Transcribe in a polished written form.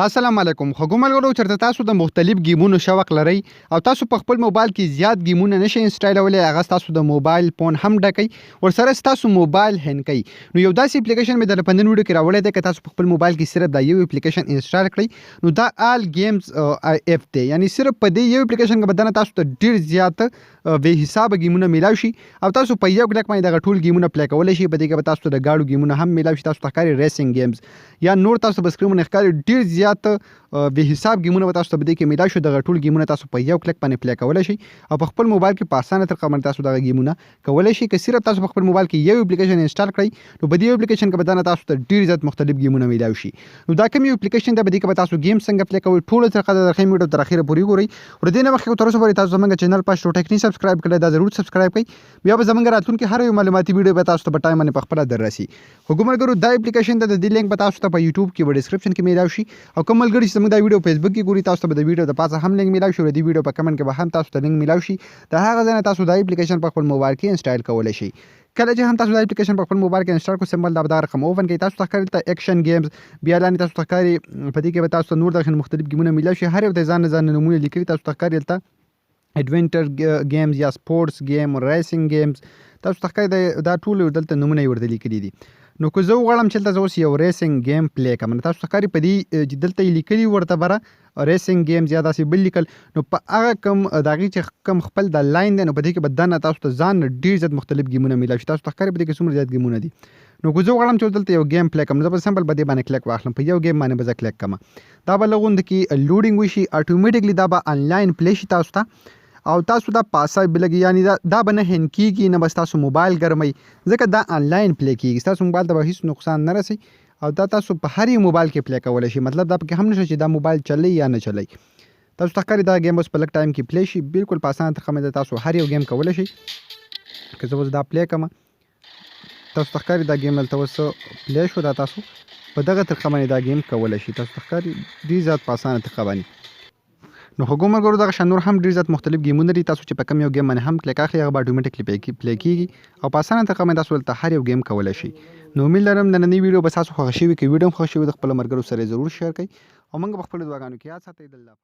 السلام علیکم. خو ملګرو چېرته تاسو د مختلف ګیمونو شوق لرئ او تاسو په خپل موبایل کې زیات ګیمونه نشئ انسټالولی، هغه ستاسو د موبایل فون هم ډکوي، ورسره ستاسو موبایل هینګ کوي. نو یو داسې اپلیکیشن مې درته په نن ویډیو کې راوړی دی. که تاسو په خپل موبایل کې صرف دا یو اپلیکیشن انسټال کړئ نو دا آل گیمز ایپ دی، یعنی صرف په دې یو اپلیکیشن کې بدنه تاسو ته ډیر زیات بې حسابه ګیمونه میلاو شي او تاسو په یو کلیک باندې دغه ټول ګیمونه پلی کولی شي. په دې کې به تاسو ته د ګاډو ګیمونه هم میلاو شي، تاسو ته ښکاري ریسنګ گیمز یا نور تاسو په سکرین باندې ښکاري ډیر زیات بې حساب ګیمونه به تاسو ته په دې کې میلاو شي. دغه ټول ګیمونه تاسو په یو کلیک باندې پلی کولی شي او په خپل موبایل کې په اسانه طریقه باندې تاسو دغه ګیمونه کولی شي. که صرف تاسو په خپل موبایل کې یو اپلیکیشن انسټال کړئ نو په دې اپلیکیشن کې به دنه تاسو ته ډیر زیات مختلف ګیمونه میلاو شي. نو دا کوم یو اپلیکیشن دی، په دې کې به تاسو ګیم څنګه پلی کوئ ټوله طریقه د درخیم ویډیو تر اخره پورې ګورئ. ور دې نه مخکې تر اوسه پورې تاسو زموږ چینل پښتو ټیک نه سبسکرایب کړئ، دا ضرور سبسکرایب کړئ، بیا به زموږ راتلونکي هر یو معلوماتي ویډیو به تاسو ته په ټایم باندې په خپله در رسي. خو ملګرو دا اپلیکیشن د دې لینک به تاسو ته په یوټیوب کې په ډسکرپشن کې میلاو شي او کوم ملګري چې زموږ دا ویډیو فیسبوک کې ګوري تاسو ته به د ویډیو د پاسه هم لینک میلاو شي او د دې ویډیو په کمنټ کې به هم تاسو ته لینک میلاو شي. د هغه ځای نه تاسو دا اپلیکیشن په خپل موبایل کې انسټال کولی شئ. کله چې هم تاسو دا اپلیکیشن په خپل موبایل کې انسټال کړئ سمبل دا رقم اوپن کړئ، تاسو ته ښکاري دلته ایکشن گیمز، بیا لاندې تاسو ته ښکاري په دې کې به تاسو ته نور دغه مختلف ګیمونه میلاو شي. هر یو د ځان نومونه لیکلي تاسو ته ښکاري دلته ایډونچر گیمز یا سپورټس گیم، ریسنګ گیمز، تاسو ته ښکاري دا ټول دلته نومونه یې ورته لیکلي دي. نو که زه وغواړم چې دلته زه اوس یو ریسنګ گیم پلی کړم نو تاسو ته ښکاري په دې دلته یې لیکلي ورته بره ریسنګ گیمز یا داسې بل لیکل، نو په هغه کوم د هغې چې کوم خپل د لاین دی نو په دې کې به دننه تاسو ته ځان ډېر زیات مختلف ګیمونه میلاو شي. تاسو ته ښکاري په دې کې څومره زیات ګیمونه دي. نو که زه وغواړم چې دلته یو گیم پلی کړم نو زه به سمپل په دې باندې کلیک واخلم، په یو گیم باندې به زه کلیک کړم، دا به لږ غونده کې لوډینګ وشي، اټومیټکلی دا به آنلاین پلی شي تاسو ته او تاسو دا پاسه بلګي، یعنی دا به نه هینګ کیږي نه بس تاسو موبایل ګرمئ، ځکه دا آنلاین پلی کیږي، ستاسو موبایل ته به هیڅ نقصان نه رسي او دا تاسو په هر یو موبایل کې پلی کولی شي. مطلب دا پکې هم نشته چې دا موبایل چلی یا نه چلی. تاسو ته ښکاري دا گیم اوس په لږ ټایم کې پلی شي، بالکل په اسانه طریقه باندې تاسو هر یو گیم کولی شئ. که زه اوس دا پلی کړم تاسو ته ښکاري دا گیم دلته اوس پلی شو، دا تاسو په دغه طریقه باندې دا گیم کولی شئ. تاسو ته ښکاري ډېر زیات په اسانه طریقه باندې. نو خو ملګرو دغه شان نور هم ډېر زیات مختلف ګیمونه دي، تاسو چې په کوم یو گیم باندې هم کلیک اخلئ هغه به اټومیټکلی پلی کیږي او په اسانه طریقه باندې تاسو دلته هر یو گیم کولی شئ. نو امید لرم نننۍ ویډیو به ستاسو خوښه شوي، که ویډیو هم خوښه شوي د خپلو ملګرو سره ضرور شیر کړئ او موږ په خپلو دعاګانو کې یاد ساتئ. د الله